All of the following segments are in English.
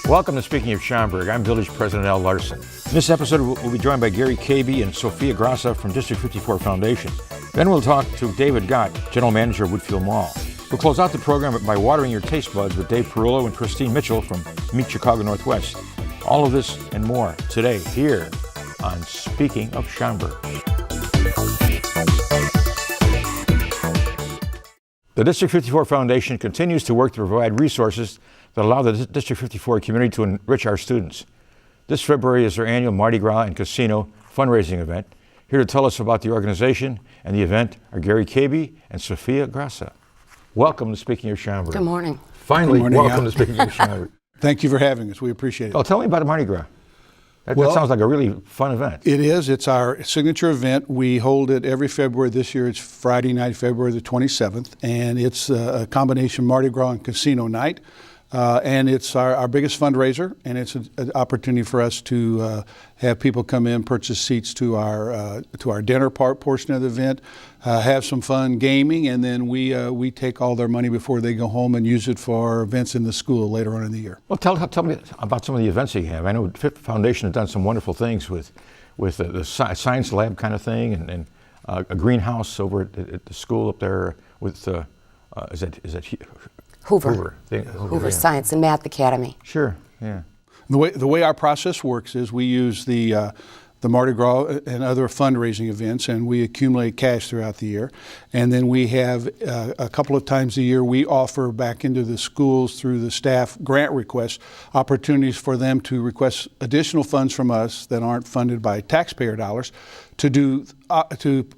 Welcome to Speaking of Schaumburg. I'm Village President Al Larson. In this episode, we'll be joined by Gary Cabey and Sophia Grassa from District 54 Foundation. Then we'll talk to David Gott, General Manager of Woodfield Mall. We'll close out the program by watering your taste buds with Dave Perillo and Christine Mitchell from Meet Chicago Northwest. All of this and more today here on Speaking of Schaumburg. The District 54 Foundation continues to work to provide resources that allow the District 54 community to enrich our students. This February is their annual Mardi Gras and Casino fundraising event. Here to tell us about the organization and the event are Gary Cabey and Sophia Grassa. Welcome to Speaking of Schaumburg. Good morning. Finally, Good morning, welcome to Speaking of Schaumburg. Thank you for having us. We appreciate it. Oh, tell me about the Mardi Gras. That sounds like a really fun event. It is. It's our signature event. We hold it every February. This year it's Friday night, February the 27th, and it's a combination Mardi Gras and casino night. And it's our biggest fundraiser, and it's an opportunity for us to have people come in, purchase seats to our dinner portion of the event, have some fun gaming, and then we take all their money before they go home and use it for events in the school later on in the year. Well, tell me about some of the events that you have. I know the Foundation has done some wonderful things with the science lab kind of thing, and a greenhouse over at the school up there with is that Hoover yeah. Science and Math Academy. Sure, yeah. The way our process works is we use the Mardi Gras and other fundraising events, and we accumulate cash throughout the year. And then we have a couple of times a year we offer back into the schools through the staff grant requests opportunities for them to request additional funds from us that aren't funded by taxpayer dollars to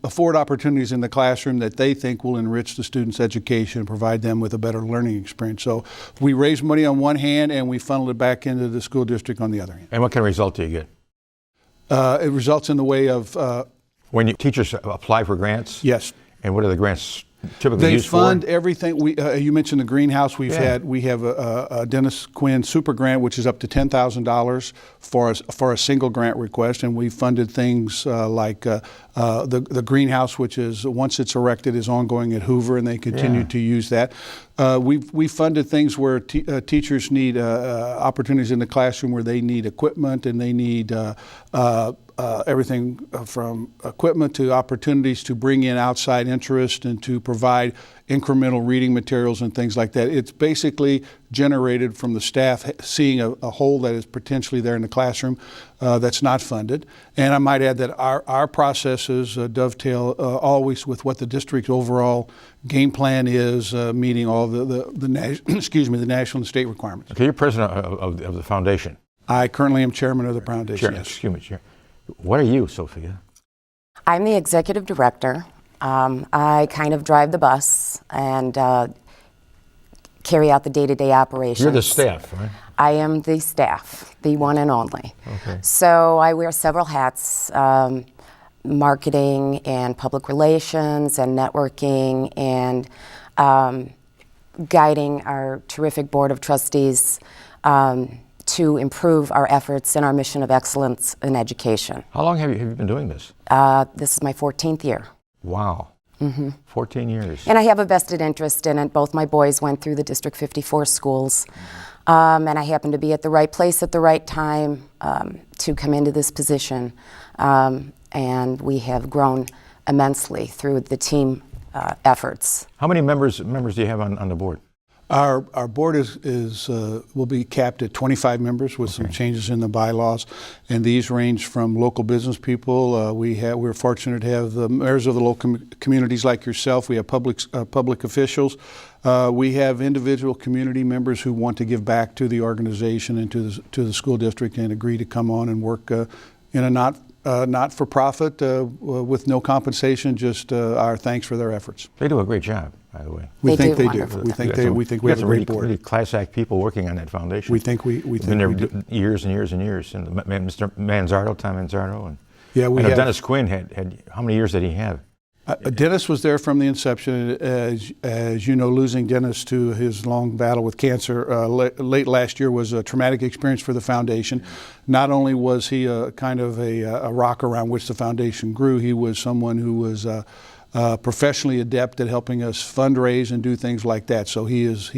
afford opportunities in the classroom that they think will enrich the students' education and provide them with a better learning experience. So we raise money on one hand and we funnel it back into the school district on the other hand. And what kind of result do you get? It results in the way of... when teachers apply for grants? Yes. And what are the grants typically used for? They fund everything. You mentioned the greenhouse. We have a Dennis Quinn super grant, which is up to $10,000 for a single grant request, and we funded things like the greenhouse, which is once it's erected is ongoing at Hoover, and they continue to use that. We funded things where teachers need opportunities in the classroom where they need equipment and they need everything from equipment to opportunities to bring in outside interest and to provide incremental reading materials and things like that. It's basically generated from the staff seeing a hole that is potentially there in the classroom that's not funded. And I might add that our processes dovetail always with what the district's overall game plan is, meeting all the national and state requirements. Okay, you're president of the foundation. I currently am chairman of the foundation. Yes. Excuse me, Chair. What are you, Sophia? I'm the executive director. I kind of drive the bus and carry out the day-to-day operations. You're the staff, right? I am the staff, the one and only. Okay. So I wear several hats, marketing and public relations and networking and guiding our terrific board of trustees to improve our efforts in our mission of excellence in education. How long have you been doing this? This is my 14th year. Wow. 14 years. And I have a vested interest in it. Both my boys went through the District 54 schools, and I happened to be at the right place at the right time to come into this position. And we have grown immensely through the team efforts. How many members do you have on the board? Our board will be capped at 25 members with some changes in the bylaws, and these range from local business people. We're fortunate to have the mayors of the local communities like yourself. We have public officials. We have individual community members who want to give back to the organization and to the school district and agree to come on and work in a not-for-profit with no compensation, just our thanks for their efforts. They do a great job, by the way. We think they do. We think we have a great board. Really class act people working on that foundation. We think we been there years and years and years. And Mr. Manzardo, Tom Manzardo, and yeah, Dennis Quinn had how many years did he have? Dennis was there from the inception. As you know, losing Dennis to his long battle with cancer late last year was a traumatic experience for the foundation. Not only was he a kind of a rock around which the foundation grew, he was someone who was professionally adept at helping us fundraise and do things like that. So he's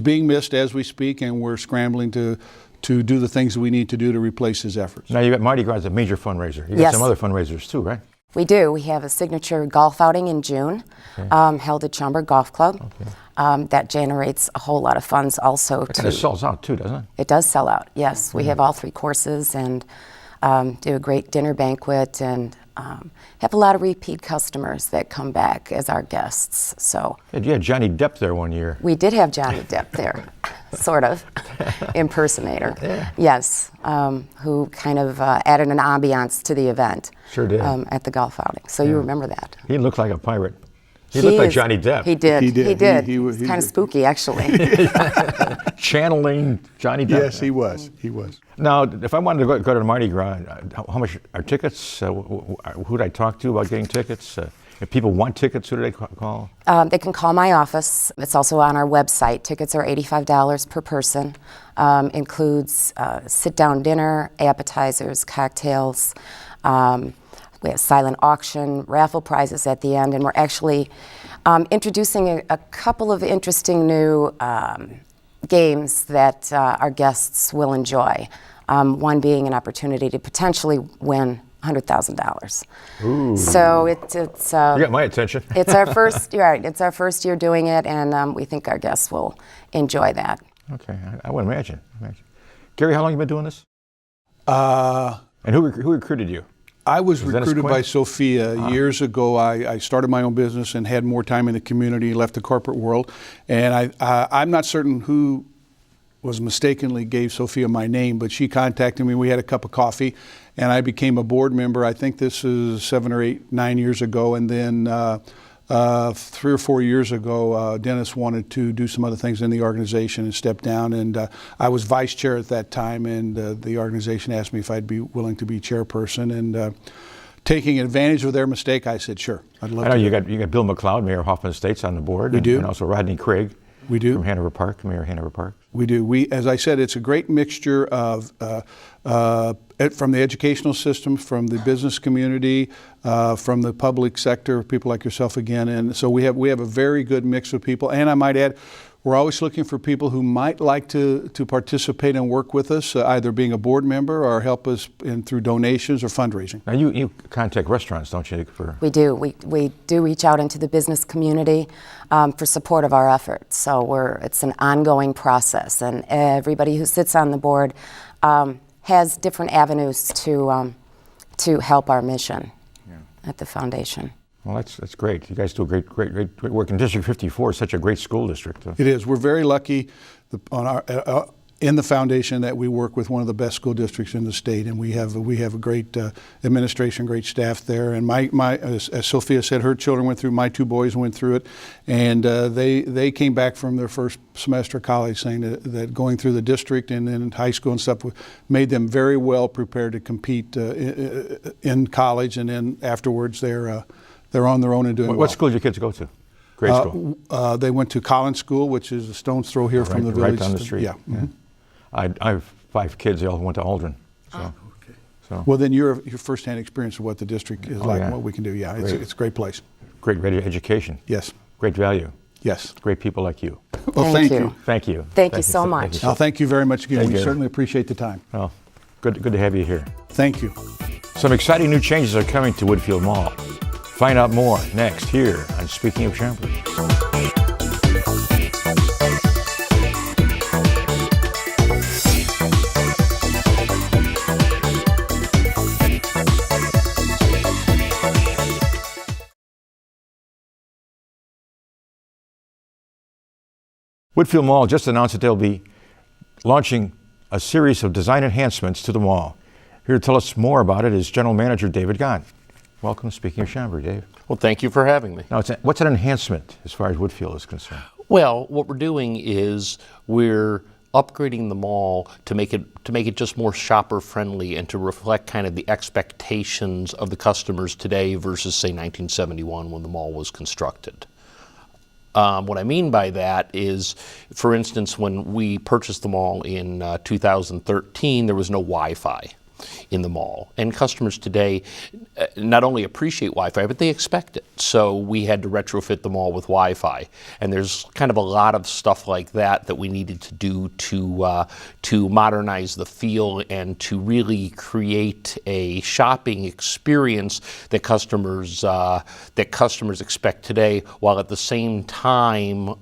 being missed as we speak, and we're scrambling to do the things that we need to do to replace his efforts. Now you got Mardi Gras as a major fundraiser. You got Yes. some other fundraisers too, right? We do. We have a signature golf outing in June, held at Schaumburg Golf Club. That generates a whole lot of funds also. It kind of sells out too, doesn't it? It does sell out, yes. We have all 3 courses and do a great dinner banquet and have a lot of repeat customers that come back as our guests. So You had Johnny Depp there one year. we did have Johnny Depp there, sort of, impersonator. Yes, who kind of added an ambiance to the event. Sure did. At the golf outing. So you remember that. He looked like a pirate. He looked like Johnny Depp. He did. He did. He did. He was kind of spooky, actually. Channeling Johnny Depp. Yes, he was. He was. Now, if I wanted to go to Mardi Gras, how much are tickets? Who do I talk to about getting tickets? If people want tickets, who do they call? They can call my office. It's also on our website. Tickets are $85 per person. Includes sit-down dinner, appetizers, cocktails. We have silent auction, raffle prizes at the end, and we're actually introducing a couple of interesting new games that our guests will enjoy. One being an opportunity to potentially win $100,000. So it's You got my attention. it's our first. You're right. It's our first year doing it, and we think our guests will enjoy that. Okay, I would imagine. Gary, how long have you been doing this? And who recruited you? I was Dennis recruited Quinn? by Sophia years ago. I started my own business and had more time in the community, left the corporate world. And I'm not certain who was mistakenly gave Sophia my name, but she contacted me. We had a cup of coffee, and I became a board member. I think this is 7 or 8, 9 years ago. And then 3 or 4 years ago, Dennis wanted to do some other things in the organization and stepped down. And I was vice chair at that time, and the organization asked me if I'd be willing to be chairperson. And taking advantage of their mistake, I said, sure, I'd love I know to. you got Bill McLeod, Mayor of Hoffman Estates, on the board. We do. And also Rodney Craig. We do. From Hanover Park, Mayor of Hanover Park. We do. As I said, it's a great mixture of from the educational system, from the business community, from the public sector, people like yourself again, and so we have a very good mix of people. And I might add, we're always looking for people who might like to participate and work with us, either being a board member or help us through donations or fundraising. Now you contact restaurants, don't you? We do. We do reach out into the business community for support of our efforts. So it's an ongoing process, and everybody who sits on the board has different avenues to help our mission at the foundation. Well, that's great. You guys do great work. And District 54 is such a great school district. It is. We're very lucky in the foundation that we work with one of the best school districts in the state, and we have a great administration, great staff there. And as Sophia said, her children went through. My 2 boys went through it, and they came back from their first semester of college saying that going through the district and then high school and stuff made them very well prepared to compete in college, and then afterwards they're on their own and doing well. What school did your kids go to? Grade school? They went to Collins School, which is a stone's throw here from the village. Right down the street. Yeah. Mm-hmm. I have 5 kids. They all went to Aldrin. So. So. Well, then your firsthand experience of what the district is like and what we can do. Yeah, it's a great place. Great education. Yes. Great value. Yes. Great people like you. Well, thank you. Thank you. Thank you so much. Thank you very much again. Thank We you. certainly appreciate the time. Well, good to have you here. Thank you. Some exciting new changes are coming to Woodfield Mall. Find out more next here on Speaking of Schaumburg. Woodfield Mall just announced that they'll be launching a series of design enhancements to the mall. Here to tell us more about it is General Manager David Gott. Welcome to Speaking of Schaumburg, Dave. Well, thank you for having me. Now, what's an enhancement as far as Woodfield is concerned? Well, what we're doing is we're upgrading the mall to make it just more shopper friendly and to reflect kind of the expectations of the customers today versus say 1971 when the mall was constructed. What I mean by that is, for instance, when we purchased the mall in 2013, there was no Wi-Fi in the mall. And customers today not only appreciate Wi-Fi, but they expect it. So we had to retrofit the mall with Wi-Fi. And there's kind of a lot of stuff like that that we needed to do to modernize the feel and to really create a shopping experience that customers expect today, while at the same time,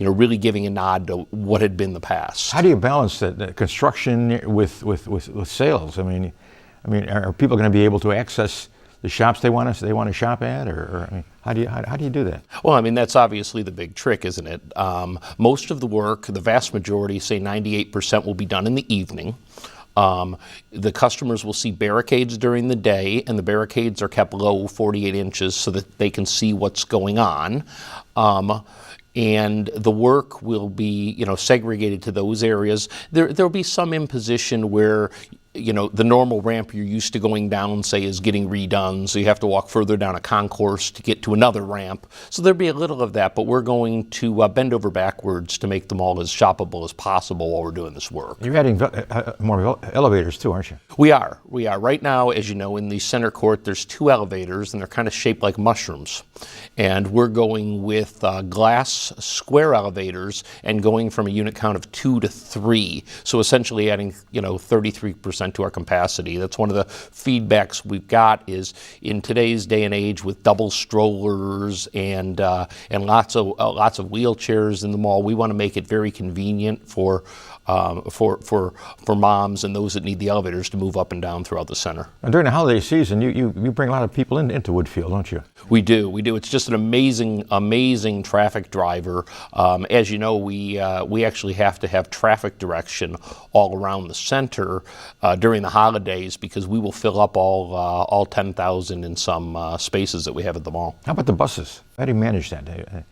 really giving a nod to what had been the past. How do you balance the construction with sales? I mean, are people going to be able to access the shops they want to shop at, or I mean, how do you do that? Well, I mean, that's obviously the big trick, isn't it? Most of the work, the vast majority, say 98%, will be done in the evening. The customers will see barricades during the day, and the barricades are kept low, 48 inches, so that they can see what's going on. And the work will be, segregated to those areas. There'll be some imposition where, the normal ramp you're used to going down, say, is getting redone, so you have to walk further down a concourse to get to another ramp. So there'll be a little of that, but we're going to bend over backwards to make the mall as shoppable as possible while we're doing this work. You're adding more elevators too, aren't you? We are. Right now, as you know, in the center court, there's 2 elevators, and they're kind of shaped like mushrooms. And we're going with glass square elevators and going from a unit count of 2 to 3. So essentially adding, 33% to our capacity. That's one of the feedbacks we've got, is in today's day and age with double strollers and lots of wheelchairs in the mall, we want to make it very convenient for moms and those that need the elevators to move up and down throughout the center. And during the holiday season, you bring a lot of people into Woodfield, don't you? We do. It's just an amazing traffic driver. As you know, we actually have to have traffic direction all around the center during the holidays, because we will fill up all 10,000 in some spaces that we have at the mall. How about the buses? How do you manage that?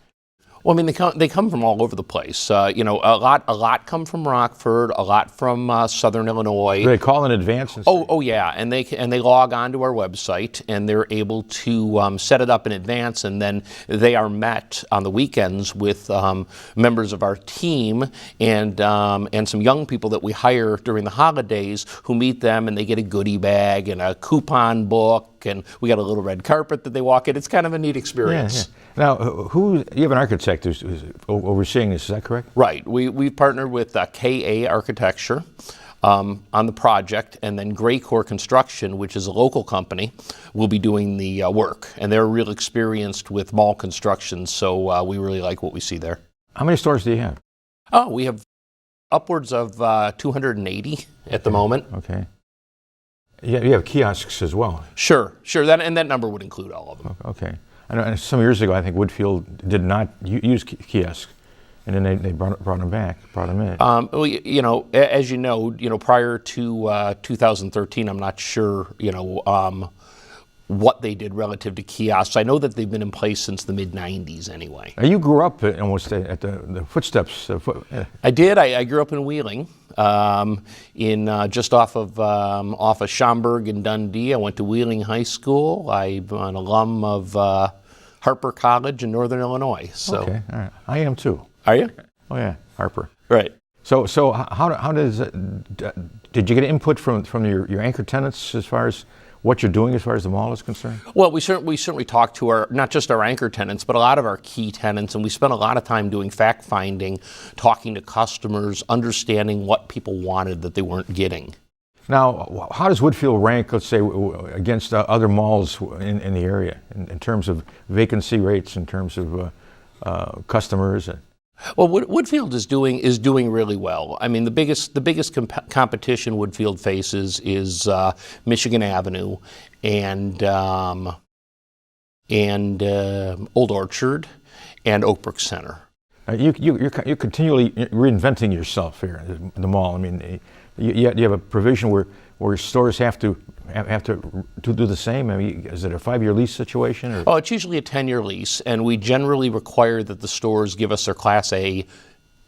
Well, I mean, they come from all over the place. A lot come from Rockford, a lot from Southern Illinois. Do they call in advance? Oh yeah, and they log on to our website, and they're able to set it up in advance, and then they are met on the weekends with members of our team and some young people that we hire during the holidays, who meet them, and they get a goodie bag and a coupon book, and we got a little red carpet that they walk in. It's kind of a neat experience. Yeah. Now, you have an architect who's overseeing this, is that correct? Right. We've partnered with KA Architecture on the project, and then Graycore Construction, which is a local company, will be doing the work. And they're real experienced with mall construction, so we really like what we see there. How many stores do you have? Oh, we have upwards of 280 at the moment. Okay. Yeah, you have kiosks as well. Sure. That number would include all of them. Okay. I know some years ago, I think Woodfield did not use kiosks, and then they brought them in. Well, as you know, prior to 2013, I'm not sure, what they did relative to kiosks. I know that they've been in place since the mid-'90s anyway. Now, you grew up almost at the footsteps. I did. I grew up in Wheeling, just off of Schaumburg in Dundee. I went to Wheeling High School. I'm an alum of Harper College in Northern Illinois. So. Okay, all right. I am too. Are you? Oh yeah, Harper. Right. So how does did you get input from your anchor tenants as far as what you're doing as far as the mall is concerned? Well, we certainly talk to not just our anchor tenants, but a lot of our key tenants, and we spent a lot of time doing fact finding, talking to customers, understanding what people wanted that they weren't getting. Now, how does Woodfield rank, let's say, against other malls in the area in terms of vacancy rates, in terms of customers? Well, Woodfield is doing really well. I mean, the biggest competition Woodfield faces is Michigan Avenue and Old Orchard and Oakbrook Center. You're continually reinventing yourself here in the mall. I mean, you have a provision where stores have to do the same. I mean, is it a 5-year lease situation? Or? Oh, it's usually a 10-year lease, and we generally require that the stores give us their Class A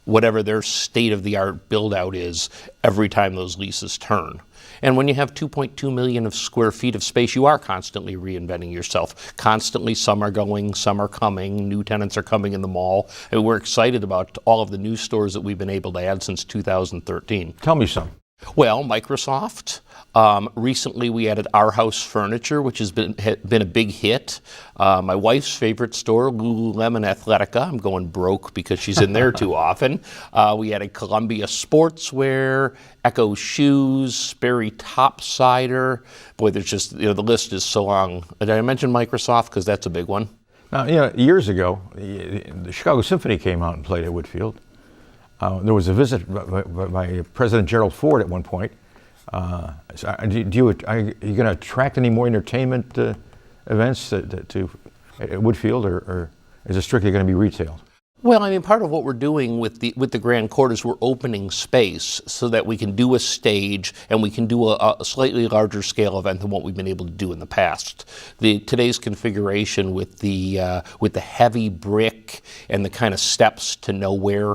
whatever their state-of-the-art build-out is every time those leases turn. And when you have 2.2 million of square feet of space, you are constantly reinventing yourself. Constantly, some are going, some are coming, new tenants are coming in the mall. And we're excited about all of the new stores that we've been able to add since 2013. Tell me some. Well, Microsoft. Recently, we added Our House Furniture, which has been a big hit. My wife's favorite store, Lululemon Athletica. I'm going broke because she's in there too often. We added Columbia Sportswear, Echo Shoes, Sperry Topsider. Boy, there's just, the list is so long. Did I mention Microsoft? Because that's a big one. Now, years ago, the Chicago Symphony came out and played at Woodfield. There was a visit by President Gerald Ford at one point. Are you going to attract any more entertainment events to at Woodfield, or is it strictly going to be retail? Well, I mean, part of what we're doing with the Grand Court is we're opening space so that we can do a stage and we can do a slightly larger scale event than what we've been able to do in the past. Today's configuration with the heavy brick and the kind of steps to nowhere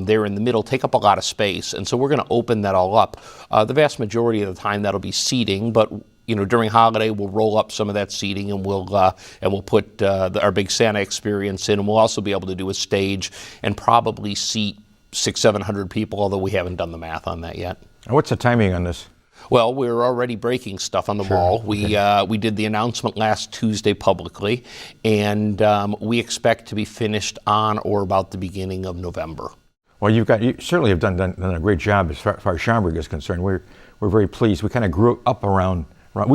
there in the middle take up a lot of space, and so we're going to open that all up. The vast majority of the time that'll be seating, but during holiday, we'll roll up some of that seating and we'll put our big Santa experience in, and we'll also be able to do a stage and probably seat 600-700 people, although we haven't done the math on that yet. And what's the timing on this? Well, we're already breaking stuff on the mall. We did the announcement last Tuesday publicly, and we expect to be finished on or about the beginning of November. Well, you certainly have done a great job as far as Schaumburg is concerned. We're very pleased. We kind of grew up around.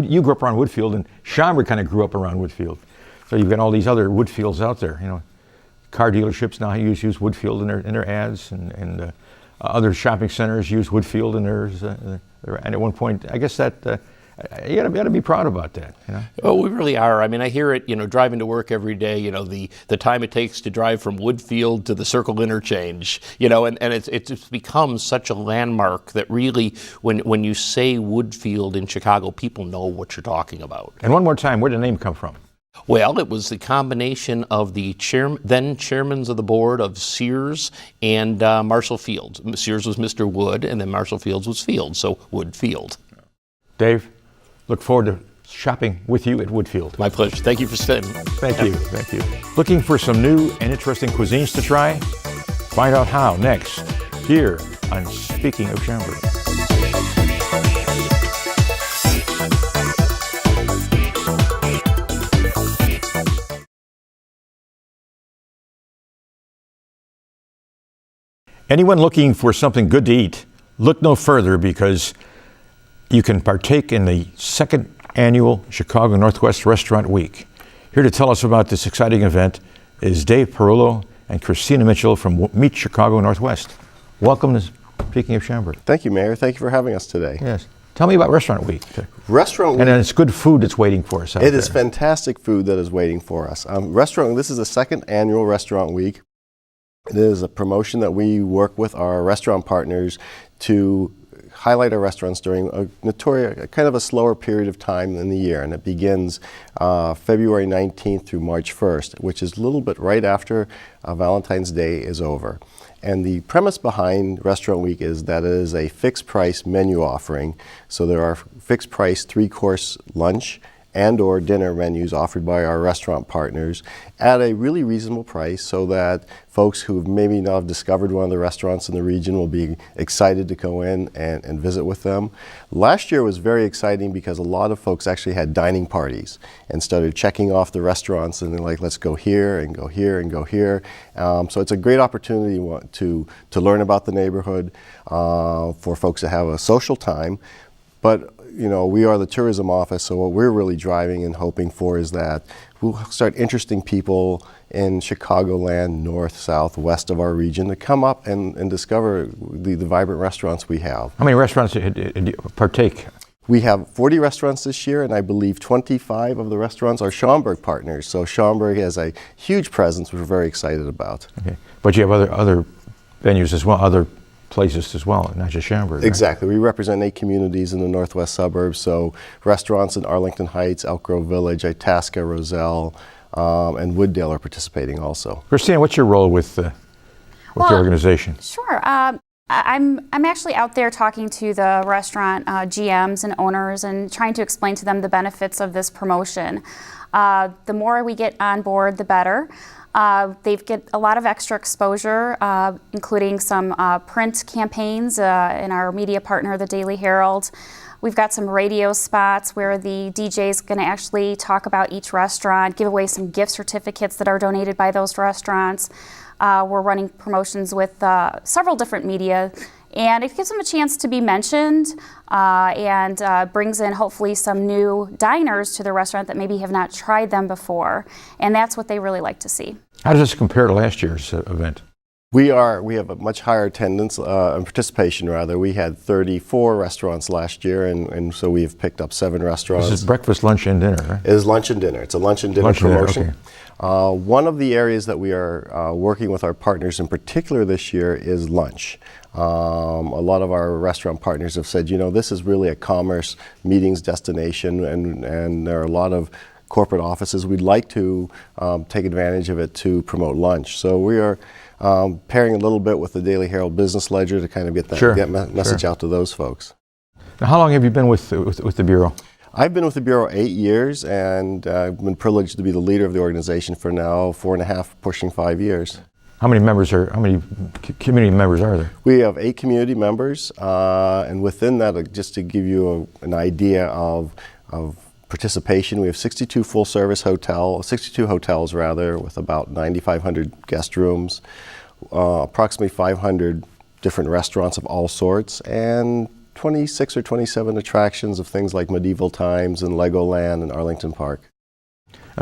You grew up around Woodfield, and Schaumburg kind of grew up around Woodfield. So you've got all these other Woodfields out there. Car dealerships now use Woodfield in their ads, and other shopping centers use Woodfield in theirs. And at one point, I guess that you got to be proud about that. Oh, we really are. I mean, I hear it. Driving to work every day. The time it takes to drive from Woodfield to the Circle Interchange. And it's become such a landmark that really, when you say Woodfield in Chicago, people know what you're talking about. And one more time, where did the name come from? Well, it was the combination of the then chairmans of the board of Sears and Marshall Fields. Sears was Mr. Wood, and then Marshall Fields was Field, so Woodfield. Dave, look forward to shopping with you at Woodfield. My pleasure. Thank you for staying. Thank you. Looking for some new and interesting cuisines to try? Find out how next, here on Speaking of Schaumburg. Anyone looking for something good to eat, look no further, because you can partake in the second annual Chicago Northwest Restaurant Week. Here to tell us about this exciting event is Dave Perullo and Christina Mitchell from Meet Chicago Northwest. Welcome to Speaking of Schaumburg. Thank you, Mayor. Thank you for having us today. Yes. Tell me about Restaurant Week. Restaurant Week. And it's good food that's waiting for us out there. It is fantastic food that is waiting for us. This is the second annual Restaurant Week. It is a promotion that we work with our restaurant partners to highlight our restaurants during a kind of a slower period of time in the year, and it begins February 19th through March 1st, which is a little bit right after Valentine's Day is over. And the premise behind Restaurant Week is that it is a fixed price menu offering. So there are fixed price 3-course lunch and or dinner menus offered by our restaurant partners at a really reasonable price, so that folks who maybe not have discovered one of the restaurants in the region will be excited to go in and visit with them. Last year was very exciting because a lot of folks actually had dining parties and started checking off the restaurants, and they're like, let's go here and go here and go here. So it's a great opportunity to learn about the neighborhood, for folks to have a social time. But we are the tourism office, so what we're really driving and hoping for is that we'll start interesting people in Chicagoland, north, south, west of our region, to come up and discover the vibrant restaurants we have. How many restaurants partake? We have 40 restaurants this year, and I believe 25 of the restaurants are Schaumburg partners. So Schaumburg has a huge presence, which we're very excited about. Okay, but you have other venues as well, other places as well, not just Schaumburg. Exactly. Right? We represent 8 communities in the northwest suburbs, so restaurants in Arlington Heights, Elk Grove Village, Itasca, Roselle, and Wooddale are participating also. Christina, what's your role with with the organization? Sure. I'm actually out there talking to the restaurant GMs and owners and trying to explain to them the benefits of this promotion. The more we get on board, the better. They get a lot of extra exposure, including some print campaigns in our media partner, the Daily Herald. We've got some radio spots where the DJ is going to actually talk about each restaurant, give away some gift certificates that are donated by those restaurants. We're running promotions with several different media, and it gives them a chance to be mentioned and brings in hopefully some new diners to the restaurant that maybe have not tried them before, and that's what they really like to see. How does this compare to last year's event? We have a much higher attendance and participation rather. We had 34 restaurants last year, and so we've picked up 7 restaurants. This is breakfast, lunch, and dinner, right? It is lunch and dinner. It's a lunch and dinner promotion. Okay. One of the areas that we are working with our partners in particular this year is lunch. A lot of our restaurant partners have said, you know, this is really a commerce meetings destination, and there are a lot of corporate offices. We'd like to take advantage of it to promote lunch. So we are pairing a little bit with the Daily Herald Business Ledger to kind of get that message out to those folks. Now, how long have you been with the Bureau? I've been with the Bureau 8 years, and I've been privileged to be the leader of the organization for now 4.5, pushing 5 years. How many community members are there? We have 8 community members, and within that, just to give you an idea of participation, we have 62 full-service hotels, 62 hotels rather, with about 9,500 guest rooms, approximately 500 different restaurants of all sorts, and 26 or 27 attractions of things like medieval times and Legoland and Arlington Park.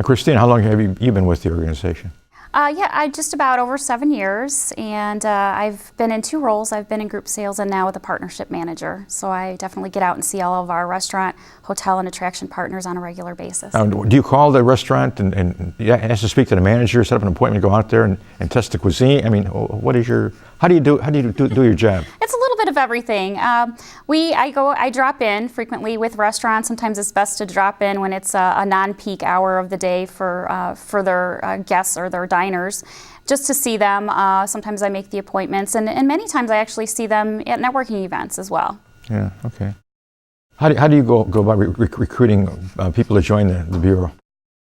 Christine, how long have you been with the organization? I just about over 7 years, and I've been in 2 roles. I've been in group sales and now with a partnership manager. So I definitely get out and see all of our restaurant, hotel, and attraction partners on a regular basis. Do you call the restaurant and ask to speak to the manager, set up an appointment, go out there and test the cuisine? I mean, how do you do your job? It's a little bit of everything. I drop in frequently with restaurants. Sometimes it's best to drop in when it's a non-peak hour of the day for their guests or their diners, just to see them. Sometimes I make the appointments, and many times I actually see them at networking events as well. Yeah, okay. How do you go about recruiting people to join the Bureau?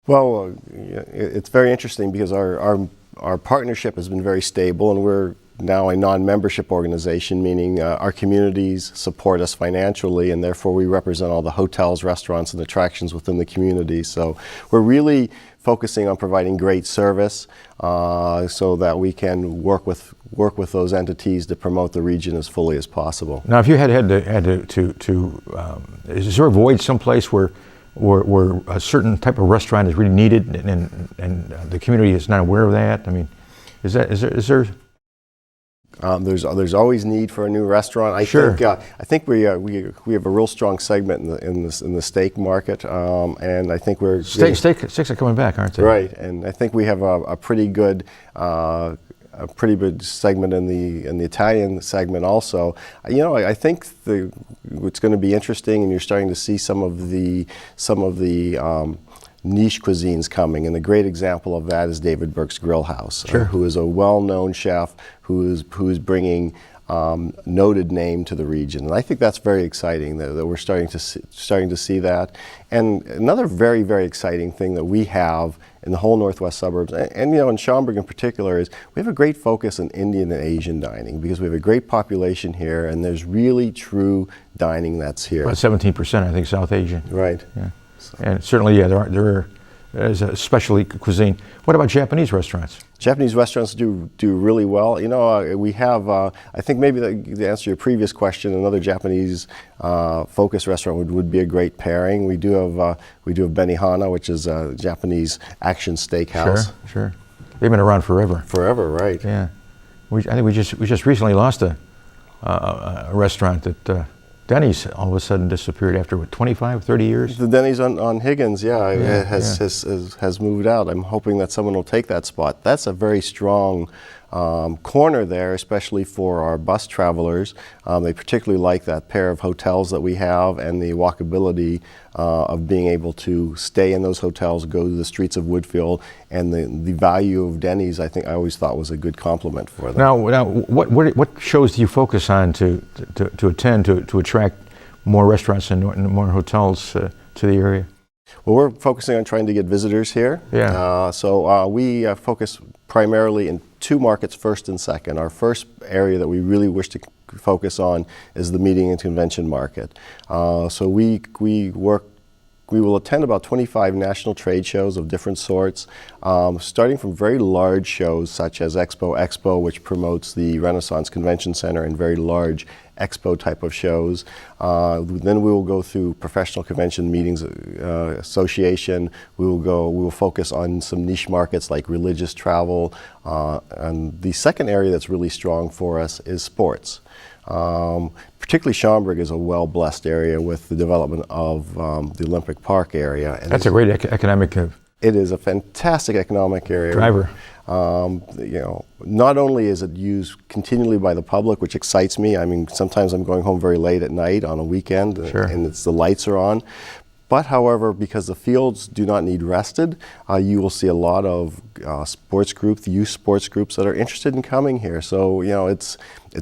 Well, it's very interesting because our partnership has been very stable, and we're now a non-membership organization, meaning our communities support us financially, and therefore we represent all the hotels, restaurants, and attractions within the community. So we're really focusing on providing great service so that we can work with those entities to promote the region as fully as possible. Now, if you had to is there a void someplace where a certain type of restaurant is really needed and the community is not aware of that? I mean, is there? There's always need for a new restaurant. I think we have a real strong segment in the steak market, and I think steaks are coming back, aren't they? Right, and I think we have a pretty good segment in the Italian segment also. You know, I think what's going to be interesting, and you're starting to see some of the niche cuisines coming, and a great example of that is David Burke's Grill House, who is a well-known chef who is bringing noted name to the region, and I think that's very exciting that we're starting to see that. And another very, very exciting thing that we have in the whole northwest suburbs, and you know, in Schaumburg in particular, is we have a great focus on Indian and Asian dining because we have a great population here, and there's really true dining that's here. About 17%, I think, South Asian. Right. Yeah. And certainly, there is a specialty cuisine. What about Japanese restaurants? Japanese restaurants do really well. You know, we have, I think maybe to answer your previous question, another Japanese focused restaurant would be a great pairing. We do have Benihana, which is a Japanese action steakhouse. Sure. They've been around forever. Forever, right. Yeah. I think we just recently lost a restaurant that Denny's all of a sudden disappeared after, 25, 30 years? The Denny's on Higgins, has moved out. I'm hoping that someone will take that spot. That's a very strong corner there, especially for our bus travelers. They particularly like that pair of hotels that we have and the walkability of being able to stay in those hotels, go to the streets of Woodfield, and the value of Denny's, I always thought was a good compliment for them. Now what shows do you focus on to attend to attract more restaurants and more hotels to the area? Well, we're focusing on trying to get visitors here. Yeah. So we focus primarily in two markets, first and second. Our first area that we really wish to focus on is the meeting and convention market. So we will attend about 25 national trade shows of different sorts, starting from very large shows such as Expo, which promotes the Renaissance Convention Center and very large expo type of shows. Then we will go through professional convention meetings association. We will focus on some niche markets like religious travel. And the second area that's really strong for us is sports. Particularly Schaumburg is a well-blessed area with the development of the Olympic Park area. And that's a great economic it is a fantastic economic area. driver. Not only is it used continually by the public, which excites me. I mean, sometimes I'm going home very late at night on a weekend, Sure. and the lights are on. But however, because the fields do not need rested, you will see a lot of youth sports groups that are interested in coming here. So it's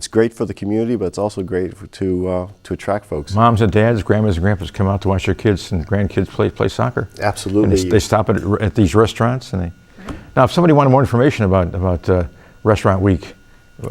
great for the community, but it's also great to attract folks. Moms and dads, grandmas and grandpas come out to watch their kids and grandkids play soccer. Absolutely. And they stop at these restaurants, and now if somebody wanted more information about Restaurant Week,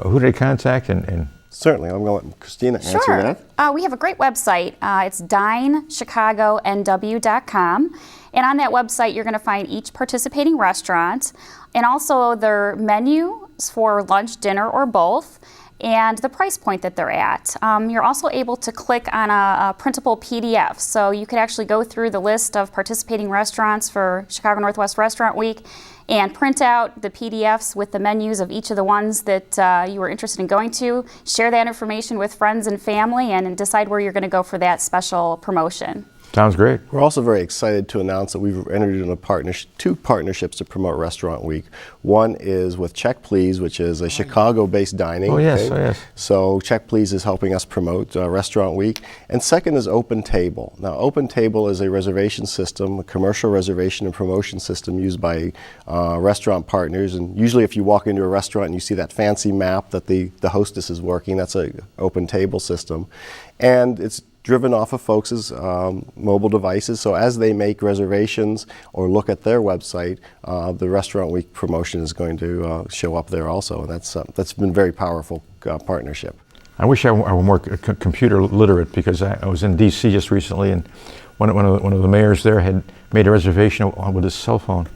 who do they contact and Certainly. I'm going to let Christina answer that. We have a great website. It's dinechicagonnw.com. And on that website, you're going to find each participating restaurant and also their menus for lunch, dinner, or both, and the price point that they're at. You're also able to click on a printable PDF. So you could actually go through the list of participating restaurants for Chicago Northwest Restaurant Week and print out the PDFs with the menus of each of the ones that you were interested in going to, share that information with friends and family, and decide where you're going to go for that special promotion. Sounds great. We're also very excited to announce that we've entered into two partnerships to promote Restaurant Week. One is with Check Please, which is a Chicago-based dining. Oh yes, oh yes. So Check Please is helping us promote Restaurant Week. And second is Open Table. Now, Open Table is a reservation system, a commercial reservation and promotion system used by restaurant partners. And usually if you walk into a restaurant and you see that fancy map that the hostess is working, that's an Open Table system. And it's driven off of folks' mobile devices. So as they make reservations or look at their website, the Restaurant Week promotion is going to show up there also. And that's been a very powerful partnership. I wish I were more computer literate, because I was in D.C. just recently, and one of the mayors there had made a reservation with his cell phone.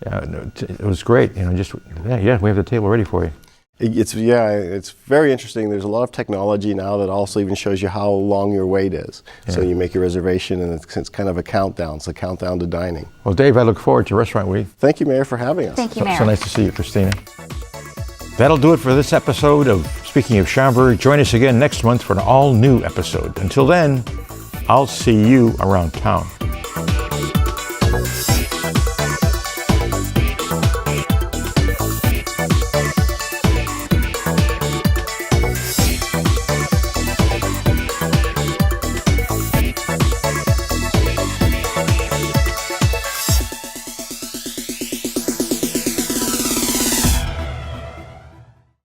It was great. We have the table ready for you. It's very interesting. There's a lot of technology now that also even shows you how long your wait is. Yeah. So you make your reservation, and it's kind of a countdown. It's a countdown to dining. Well, Dave, I look forward to Restaurant Week. Thank you, Mayor, for having us. Thank you, Mayor. So nice to see you, Christina. That'll do it for this episode of Speaking of Schaumburg. Join us again next month for an all-new episode. Until then, I'll see you around town.